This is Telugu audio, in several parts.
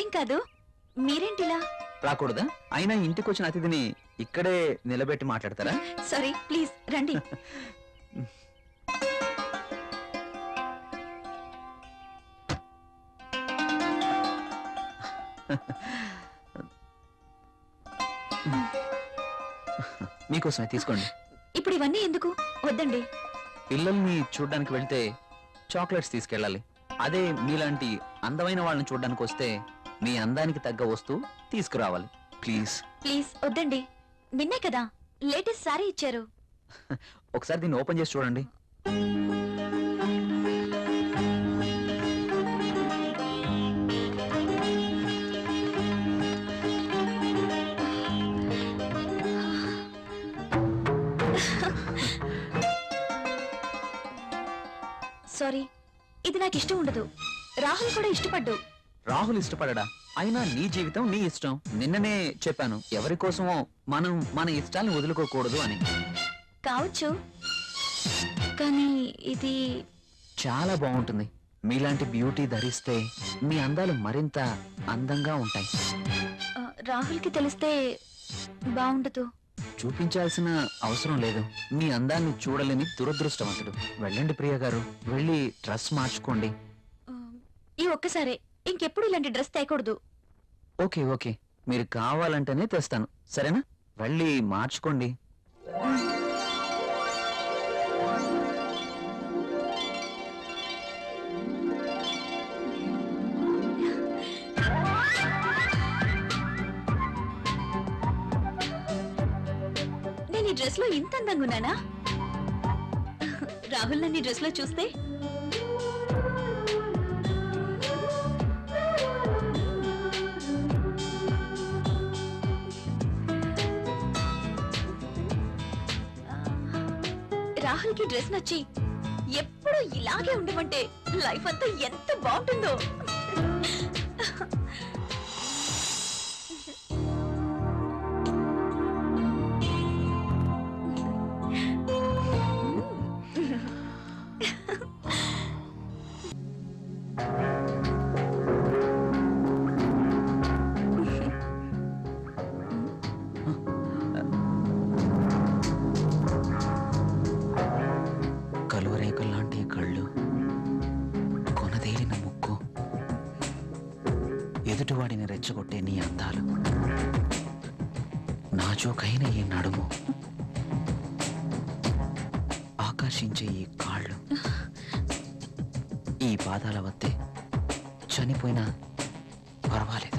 అదేం కాదు. మీరేంటిలా? రాకూడదా? అయినా ఇంటికి వచ్చిన అతిథిని ఇక్కడే నిలబెట్టి మాట్లాడతారా? సారీ, ప్లీజ్ రండి. మీకోసమే తీసుకోండి. ఇప్పుడు ఇవన్నీ ఎందుకు? వద్దండి. పిల్లల్ని చూడ్డానికి వెళ్తే చాక్లెట్స్ తీసుకెళ్ళాలి. అదే మీలాంటి అందమైన వాళ్ళని చూడ్డానికి వస్తే మీ అందానికి తగ్గ వస్తువు తీసుకురావాలి. ప్లీజ్ ప్లీజ్ వద్దండి. నిన్నే కదా లేటెస్ట్ సారీ ఇచ్చారు. ఒకసారి దీన్ని ఓపెన్ చేసి చూడండి. సారీ, ఇది నాకు ఇష్టం ఉండదు. రాహుల్ కూడా ఇష్టపడ్డు. రాహుల్ ఇష్టపడడా? అయినా నీ జీవితం నీ ఇష్టం. నిన్ననే చెప్పాను, ఎవరి కోసమో మనం మన ఇష్టాల్ని వదులుకోకూడదు అని. కావచ్చు, కానీ ఇది చాలా బాగుంటుంది. మీలాంటి బ్యూటీ ధరిస్తే మీ అందాలు మరింత అందంగా ఉంటాయి. రాహుల్కి తెలిస్తే బాగుండదు. చూపించాల్సిన అవసరం లేదు. మీ అందాన్ని చూడలేని దురదృష్టవంతుడు. వెళ్ళండి ప్రియ గారు, వెళ్ళి డ్రెస్ మార్చుకోండి. ఈ ఒక్కసారే, ఇంకెప్పుడు ఇలాంటి డ్రెస్ తేకూడదు. ఓకే ఓకే, మీరు కావాలంటేనే తెస్తాను, సరేనా? వెళ్ళి మార్చుకోండి. నేను ఈ డ్రెస్ లో ఇంత అందంగా ఉన్నానా? రాహుల్ నన్ను ఈ డ్రెస్ లో చూస్తే రాహుల్ కి డ్రెస్ నచ్చి ఎప్పుడు ఇలాగే ఉండమంటే లైఫ్ అంతా ఎంత బాగుంటుందో. కలువరేకల్లాంటి కళ్ళు, కొనదేలిన ముక్కు, ఎదుటివాడిని రెచ్చగొట్టే నీ అందాలు, నాజూకైన ఈ నడుము, ఆకర్షించే ఈ కాళ్ళు, ఈ పాదాల వద్దే చనిపోయినా పర్వాలేదు.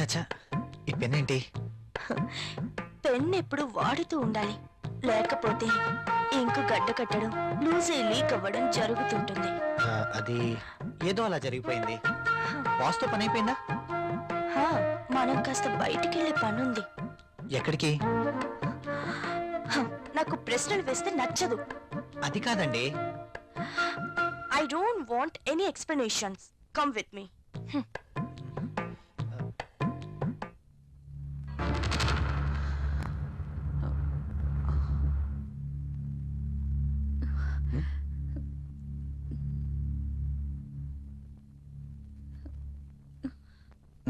చచ్చా ఈ పెన్ ఏంటి? పెన్ ఎప్పుడు వాడుతూ ఉండాలి, లేకపోతే ఇంకు గడ్డ కట్టడం, లూజ్ అయి లీక్ అవ్వడం జరుగుతుంటుంది. అది ఏదో అలా జరిగిపోయింది. బాస్తో పని అయిపోయిందా? హా, మనం కాస్త బయటికి వెళ్ళే పనుంది. ఎక్కడికి? నాకు ప్రశ్నలు వేస్తే నచ్చదు. అది కాదండి. I don't want any explanations. Come with me.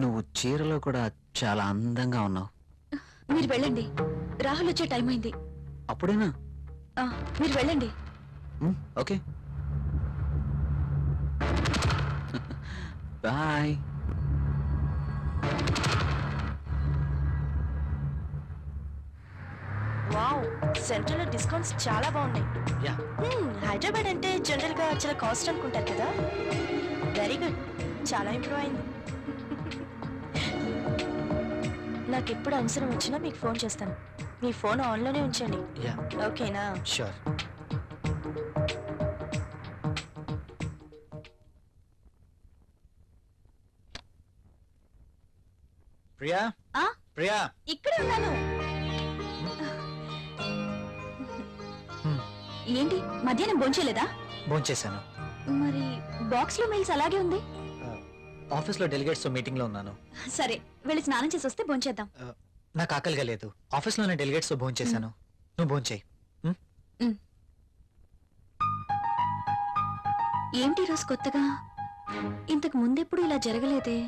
నువ్వు చీరలో కూడా చాలా అందంగా ఉన్నావు. మీరు వెళ్ళండి, రాహుల్ వచ్చే టైం అయింది. అప్పుడేనా? మీరు వెళ్ళండి. Okay bye. వావ్, సెంట్రల్ లో డిస్కౌంట్స్ చాలా బాగున్నాయి. యా. హైదరాబాద్ అంటే జనరల్ గా చాలా కాస్ట్ అనుకుంటారు కదా. వెరీ గుడ్, చాలా ఇంప్రూవ్ అయింది. నాకు ఎప్పుడు అవసరం వచ్చినా మీకు ఫోన్ చేస్తాను. మీ ఫోన్ ఆన్లోనే ఉంచండి, యా ఓకేనా? షూర్. ప్రియా, ఆ? ప్రియా, ఇక్కడే ఉన్నాను. ఏంటి మధ్యాహ్నం భోంచేయలేదా? భోంచేశాను. మరి బాక్స్ లో మెయిల్స్ అలాగే ఉంది. ఆఫీస్లో డెలిగేట్స్ మీటింగ్ లో ఉన్నాను. సరే, వెళ్ళి స్నానం చేసి వస్తే భోంచేద్దాం. నాకు ఆకలిగా లేదు. ఆఫీస్లోనే డెలిగేట్స్ తో భోంచేశాను. నువ్వు భోంచేయి. ఏంటి రోజు కొత్తగా? ఇంతకు ముందెప్పుడు ఇలా జరగలేదే.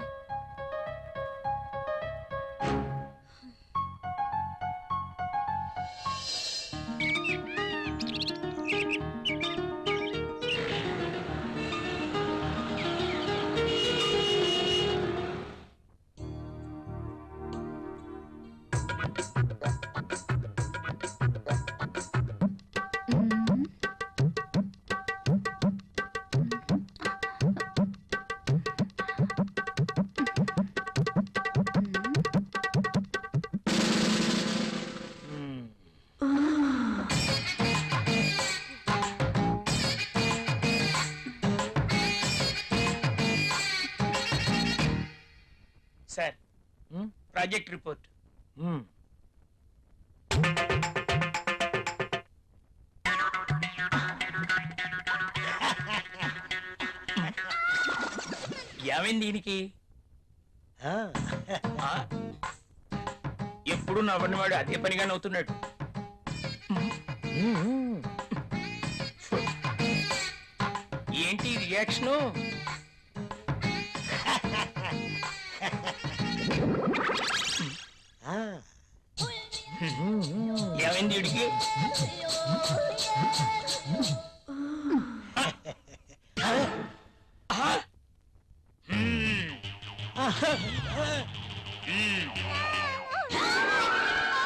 Sir, project report. ఏమైంది దీనికి? ఎప్పుడు నవ్వని వాడు అదే పనిగా నవ్వుతున్నాడు. ఏంటి రియాక్షను? ఏమైంది వీడికి?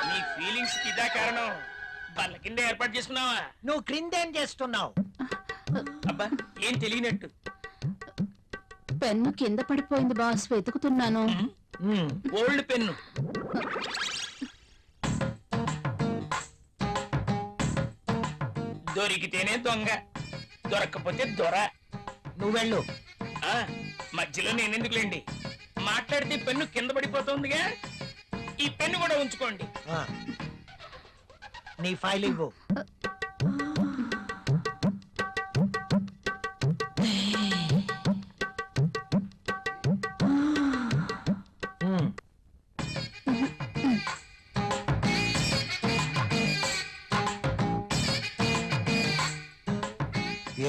నీ ఫీలింగ్స్ ఇదా కారణం? వాళ్ళ కింద ఏర్పాటు చేసుకున్నావా? నువ్వు క్రిందేం చేస్తున్నావు? అబ్బా, ఏం తెలియనట్టు. పెన్ను కింద పడిపోయింది బాస్, వెతుకుతున్నాను. Old pen. దొరికితేనే దొంగ, దొరక్కపోతే దొర. నువ్వెళ్ళు. మధ్యలో నేనెందుకులేండి, మాట్లాడితే పెన్ను కింద పడిపోతుందిగా. ఈ పెన్ను కూడా ఉంచుకోండి. నీ ఫైల్ ఇవ్వు.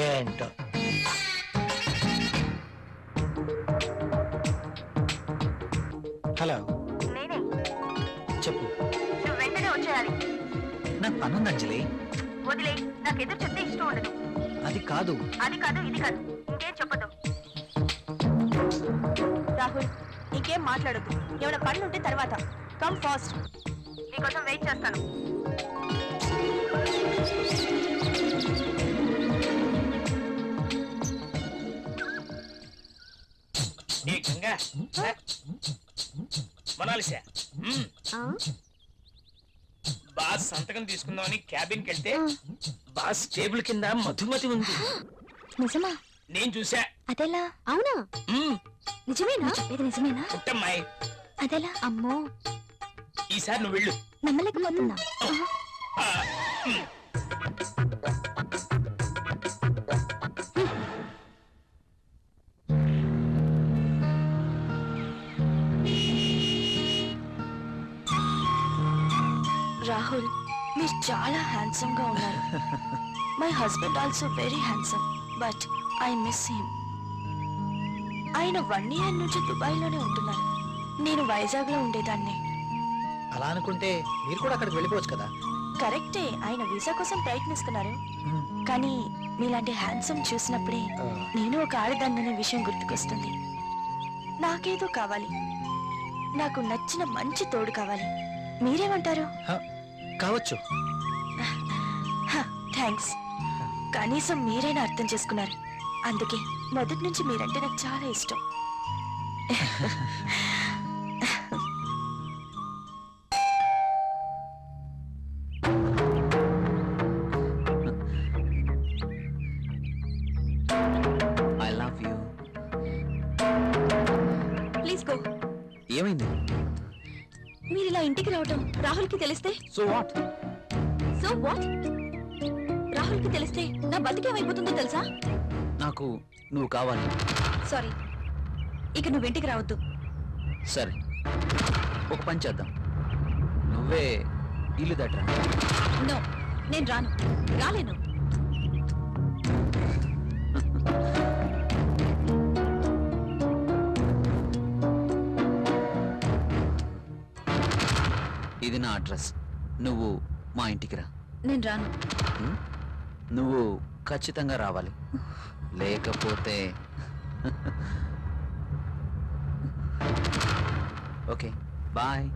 ఏంటో హలో, చెప్పు. నువ్వు వెంటనే వచ్చేయాలి. నాకు పనుంది అంజలి. వదిలే, నాకు ఎదురు చెప్తే ఇష్టం ఉండదు. అది కాదు. అది కాదు, ఇది కాదు, ఇంకేం చెప్పదు. రాహుల్, ఇంకేం మాట్లాడద్దు. ఏమైనా పనులు ఉంటే తర్వాత. కమ్ ఫాస్ట్, నీకోసం వెయిట్ చేస్తాను. ఏ గంగా, మొనాలిసా బాస్ సంతకం తీసుకుందామని క్యాబిన్కి వెళ్తే బాస్ టేబుల్ కింద మధుమతి ఉంది. నిజమా? నేను చూసా. అదెలా? అవునా? నిజమేనా? ఇది నిజమేనా? పుట్టమ్మాయి, అదెలా? అమ్మో, ఈసారి నువ్వు వెళ్ళు. నమ్మలేకపోతున్నా. ఆ, రాహుల్, మీరు చాలా హ్యాండ్సమ్ గా ఉన్నారు. My husband also very handsome, but I miss him. ఆయన 1 year నుంచి దుబాయ్ లోనే ఉంటున్నారు. నేను వైజాగ్ లో ఉండేదాన్ని. అలా అనుకుంటే మీరు కూడా అక్కడికి వెళ్ళిపోవచ్చు కదా. కరెక్టే, ఆయన వీసా కోసం ప్రయత్నిస్తున్నారు. కానీ మీలాంటి హ్యాండ్సమ్ చూసినప్పుడే నేను ఒక ఆడదాన్ననే విషయం గుర్తుకొస్తుంది. నాకేదో కావాలి, నాకు నచ్చిన మంచి తోడు కావాలి. మీరేమంటారు? కావచ్చు. థ్యాంక్స్. కనీసం మీరైనా అర్థం చేసుకున్నారు. అందుకే మొదటి నుంచి మీరంటే నాకు చాలా ఇష్టం. I love you. Please go. ఏమైంది? మీరు ఇలా ఇంటికి రావటం రాహుల్కి తెలిస్తే? So what? So what? రాహుల్కి తెలిస్తే నా బతికేమైపోతుందో తెలుసా? నాకు నువ్వు కావాలి. సారీ, ఇక నువ్వు ఇంటికి రావద్దు. సరే, ఒక పని చేద్దాం. నువ్వే ఇల్లు దట్రా. నో, నేను రాను, రాలేను. ఇది నా అడ్రస్. నువ్వు మా ఇంటికి రా. నేను రాను. హ్మ్? నువ్వు ఖచ్చితంగా రావాలి, లేకపోతే okay bye.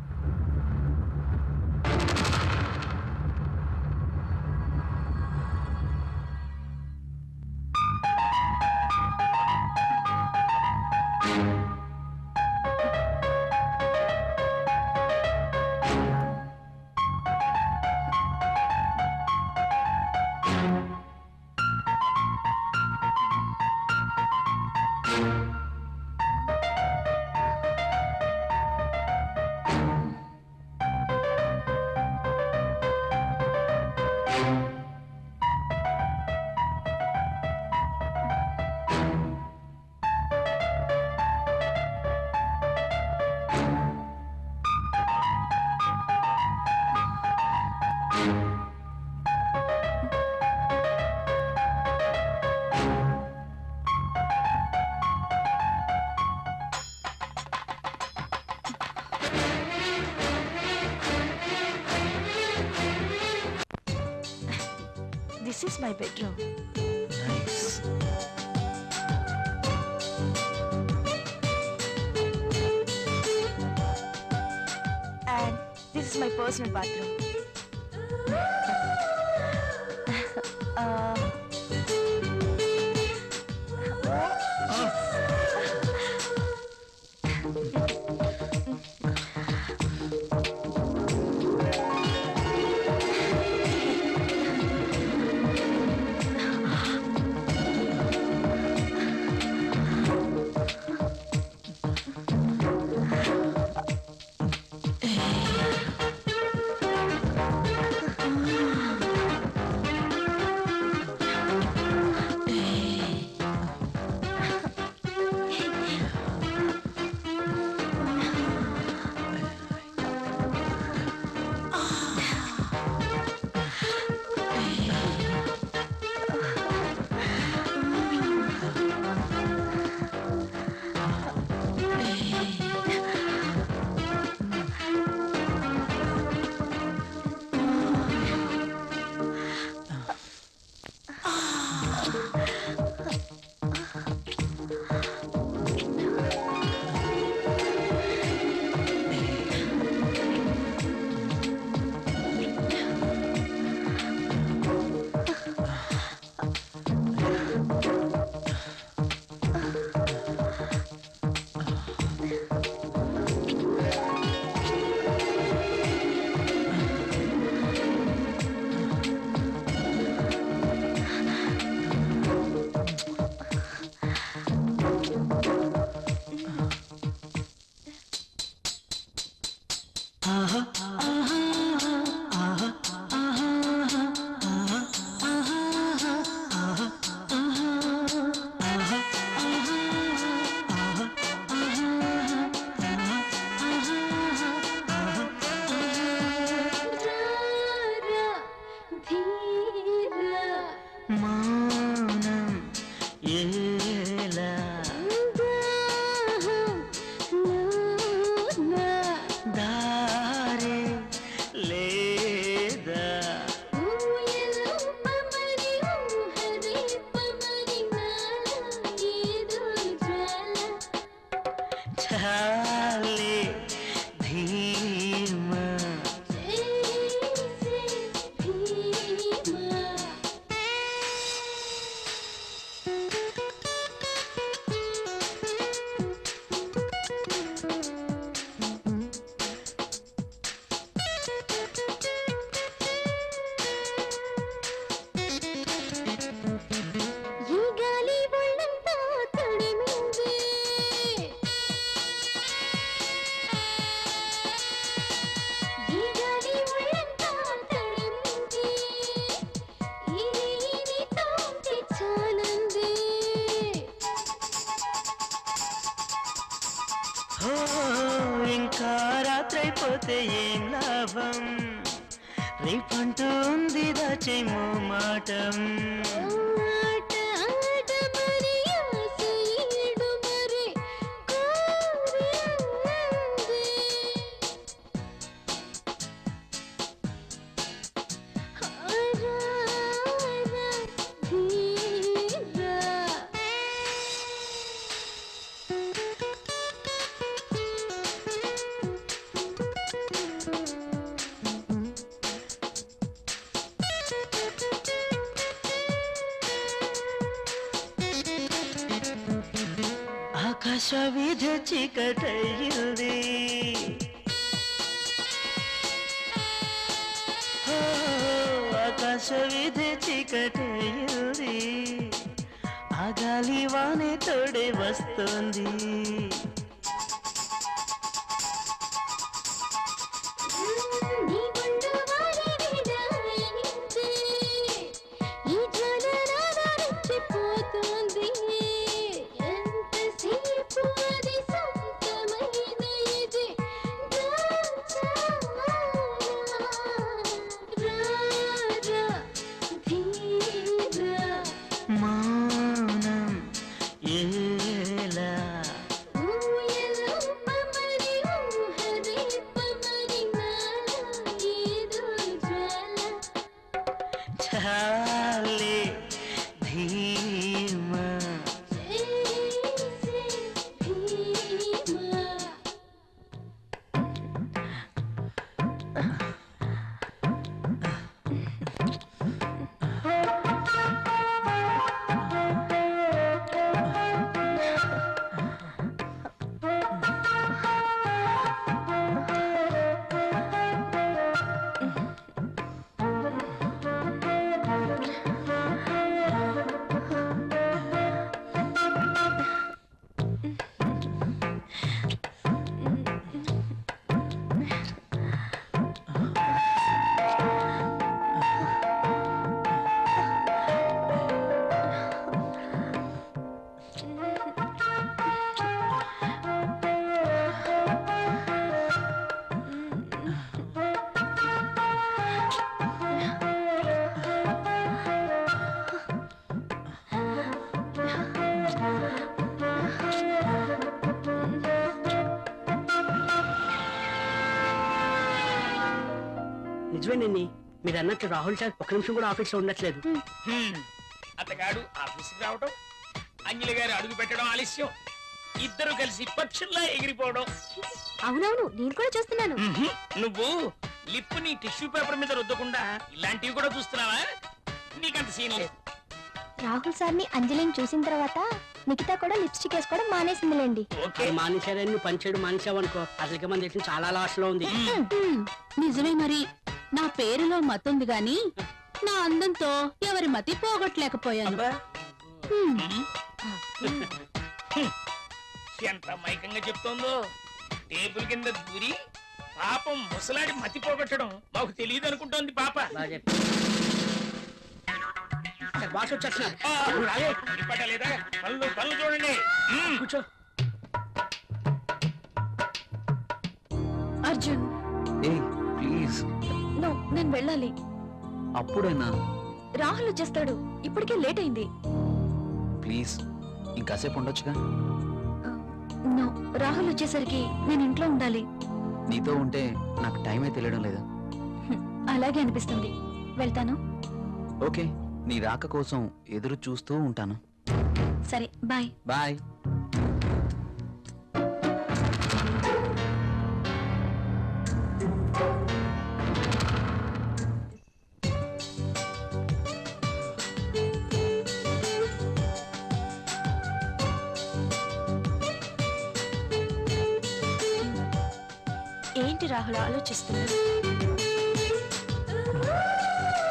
This is my bedroom. Nice. And this is my personal bathroom. uh, ఓ, ఇంకా రాత్రైపోతే ఏం లాభం, రేపంటూ ఉంది దాచేమో మాటం. ఆకాశ వీధి చీకటయ్యింది, ఓ, ఆకాశ వీధి చీకటయ్యింది, ఆ గాలి వానే తోడే వస్తుంది. మౌనం ఏలా చాలే ధీమా. నిజమేనండి, మీరు అన్నట్లు రాహుల్ సార్ ఒక్క నిమిషం కూడా ఆఫీస్ లో ఉండట్లేదు. అతగాడు ఆఫీస్కి రావటం, అంజలి గారు అడుగు పెట్టడం ఆలస్యం, ఇద్దరు కలిసి పక్షుల్లా ఎగిరిపోవడం. అవునవును, నేను కూడా చూస్తున్నాను. నువ్వు లిప్ ని టిష్యూ పేపర్ మీద రుద్దకుండా ఇలాంటివి కూడా చూస్తున్నావా? నీకంత సీన్ లేదు. రాహుల్ సార్ని అంజలిని చూసిన తర్వాత నిఖిత కూడా లిప్స్టిక్ వేసుకోవడం మానేసిందిలేండి. ఓకే, మానేశారని నువ్వు పనిచేయడం మానేసావనుకో, అసలుకి మన దేశం చాలా లాస్ లో ఉంది. నిజమే మరి. నా పేరులో మతుంది గాని నా అందంతో ఎవరి మతి పోగొట్టలేకపోయాను. ఎంత మైకంగా చెప్తోందో. టేబుల్ కింద దూరి పాపం ముసలాడి మతి పోగొట్టడం మాకు తెలియదు అనుకుంటోంది పాప. బాగా చెప్పావు. సార్, బాస్ వచ్చేస్తున్నారు. ఆ, నువ్వు రాలే. ఇప్పటలేదా? పనులు చూడండి. కూర్చో. అర్జున్, ఏయ్ ప్లీజ్, నో, నేను వెళ్ళాలి. అప్పుడేనా? రాహుల్ వచ్చేస్తాడు, ఇప్పటికే లేట్ అయింది. ప్లీజ్ ఇంకాసేపు ఉండొచ్చుగా. నో, రాహుల్ వచ్చేసరికి నేను ఇంట్లో ఉండాలి. నీతో ఉంటే నాకు టైమే తెలియడం లేదు. అలాగే అనిపిస్తుంది. వెళ్తాను. ఓకే, నీ రాక కోసం ఎదురు చూస్తూ ఉంటాను. సరే, బాయ్. బాయ్. ఏంటి రాహుల్ ఆలోచిస్తున్నా?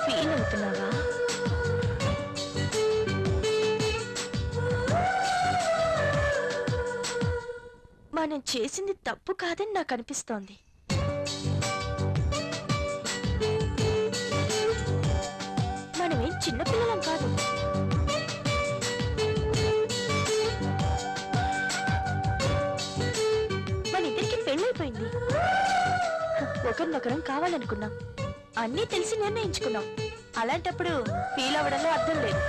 ఫీల్ అవుతున్నావా? మనం చేసింది తప్పు కాదని నాకు అనిపిస్తోంది. మనమేం చిన్నపిల్లలం కాదు. ఒకరినొకరం కావాలనుకున్నాం, అన్నీ తెలిసి నిర్ణయించుకున్నాం. అలాంటప్పుడు ఫీల్ అవ్వడంలో అర్థం లేదు.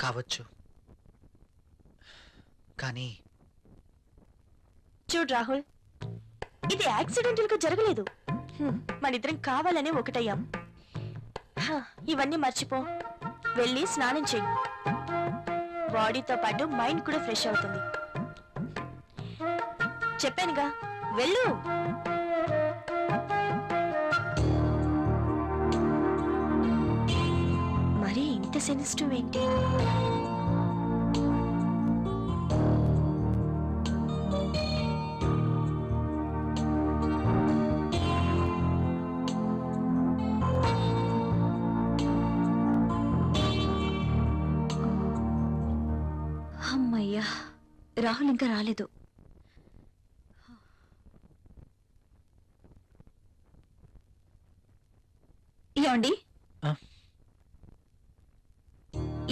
కావచ్చు, కానీ చూడు రాహుల్, ఇది యాక్సిడెంటల్ గా జరగలేదు. మనిద్దరం కావాలనే ఒకటయ్యాం. ఇవన్నీ మర్చిపో, వెళ్ళి స్నానం చెయ్యి. బాడీతో పాటు మైండ్ కూడా ఫ్రెష్ అవుతుంది. చెప్పానుగా, వెళ్ళు. మరి ఇంత సెన్సిటివ్ ఏంటి? అమ్మయ్యా, రాహుల్ ఇంకా రాలేదు. ఏమండి, ఆ?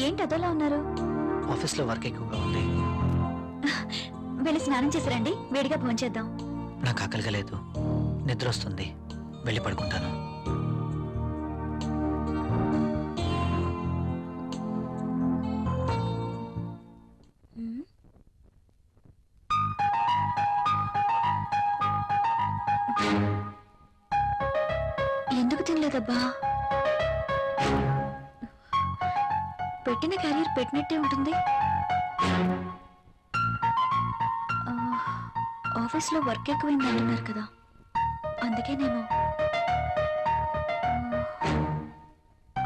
ఏంటి అదోలా ఉన్నారు? ఆఫీస్లో వర్క్ ఎక్కువగా ఉంది. వెళ్ళి స్నానం చేసిరండి, వేడిగా భోంచేద్దాం. నాకు ఆకలిగా లేదు, నిద్ర వస్తుంది, వెళ్ళి పడుకుంటాను. ఎందుకు తినలేదబ్బా? పెట్టిన క్యారియర్ పెట్టినట్టే ఉంటుంది. ఆఫీస్లో వర్క్ ఎక్కువైంది అంటున్నారు కదా, అందుకేనేమో.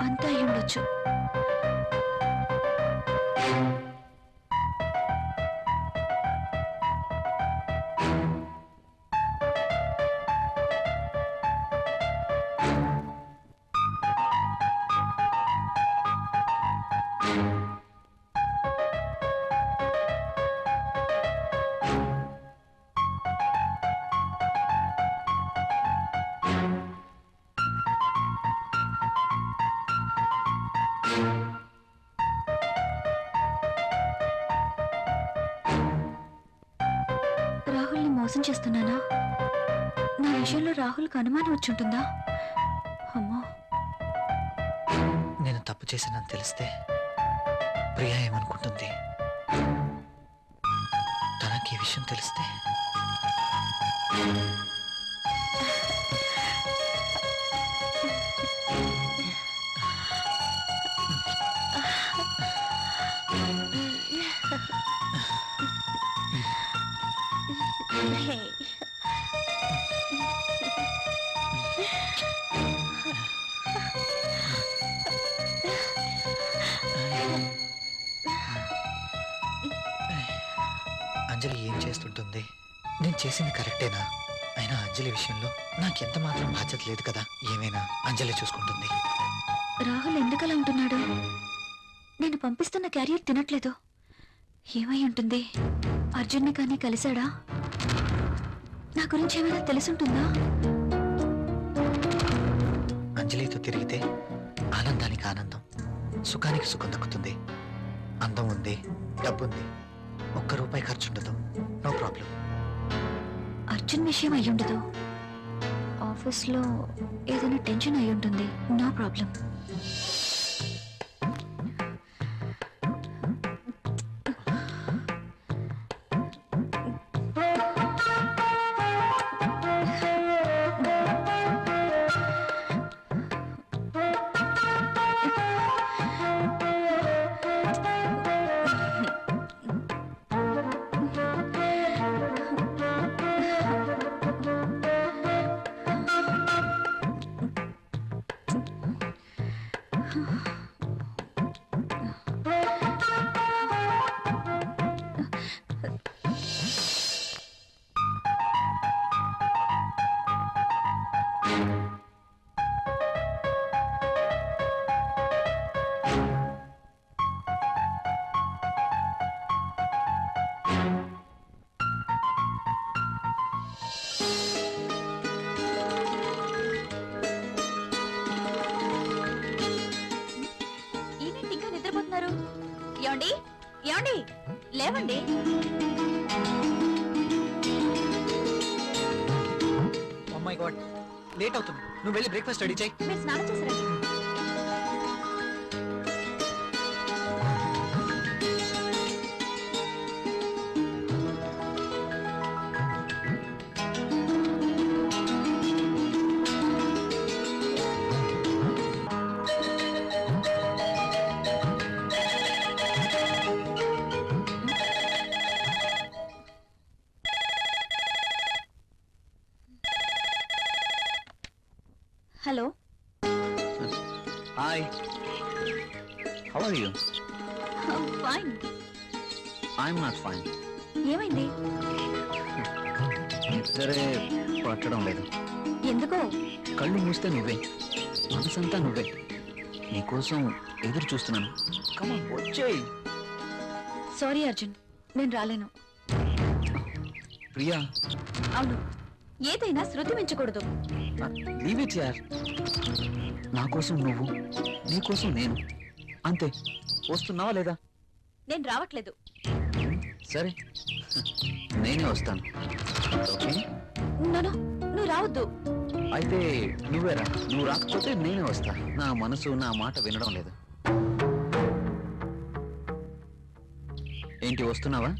అంతా అయి ఉండొచ్చు. రాహుల్ని మోసం చేస్తున్నానా? నా విషయంలో రాహుల్కి అనుమానం వచ్చుంటుందా? అమ్మో, నేను తప్పు చేశానని తెలిస్తే ప్రియా ఏమనుకుంటుంది? తనకి ఈ విషయం తెలిస్తే అంజలి ఏం చేస్తుంటుంది? నేను చేసింది కరెక్టేనా? అయినా అంజలి విషయంలో నాకెంత మాత్రం బాధ్యత లేదు కదా. ఏమైనా అంజలి చూసుకుంటుంది. రాహుల్ ఎందుకలా ఉంటున్నాడు? నేను పంపిస్తున్న క్యారియర్ తినట్లేదు. ఏమై ఉంటుంది? అర్జున్ని కానీ కలిశాడా? నా గురించి ఏమైనా తెలుసుంటుందా? అంజలితో తిరిగితే ఆనందానికి ఆనందం, సుఖానికి సుఖం దక్కుతుంది. అందం ఉంది, డబ్బుంది, ₹1 ఖర్చుండదు. No problem. అర్జున్ విషయం అయ్యుండదు. ఆఫీస్లో ఏదైనా టెన్షన్ అయి ఉంటుంది. No problem. ఏంటి ఇంకా నిద్రపోతున్నారు? ఏమండి, ఏమండి, లేవండి. మై గాడ్, లేట్ అవుతుంది. నువ్వు వెళ్ళి బ్రేక్ఫాస్ట్ రెడీ చేయి. మీరు స్నానం చేశారండి. Hello, hi, how are you? Fine. I'm not fine. ఏమైంది? నిద్రే పట్టడం లేదు. ఎందుకో? కళ్ళు మూస్తే నువ్వే, మనసంతా నువ్వే. నీకోసం ఎదురు చూస్తున్నాను. కమా వచ్చేయ్. సారీ అర్జున్, నేను రాలేను. ప్రియా, అవును, ఏదైనా శృతి మించకూడదు. లీవ్ ఇట్ యార్. నా కోసం నువ్వు, నీ కోసం నేను, అంతే. వస్తున్నావా లేదా? నేను రావట్లేదు. సరే, నేనే వస్తాను. ఓకే, నో, నువ్వు రావద్దు. అయితే నువ్వేరా. నువ్వు రాకపోతే నేనే వస్తా. నా మనసు నా మాట వినడం లేదు. ఏంటి, వస్తున్నావా?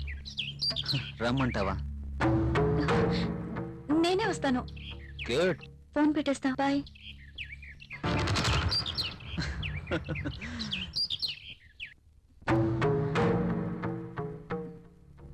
రమ్మంటావా? నేనే వస్తాను. గుడ్. ఫోన్ పెట్టేస్తా. బాయ్.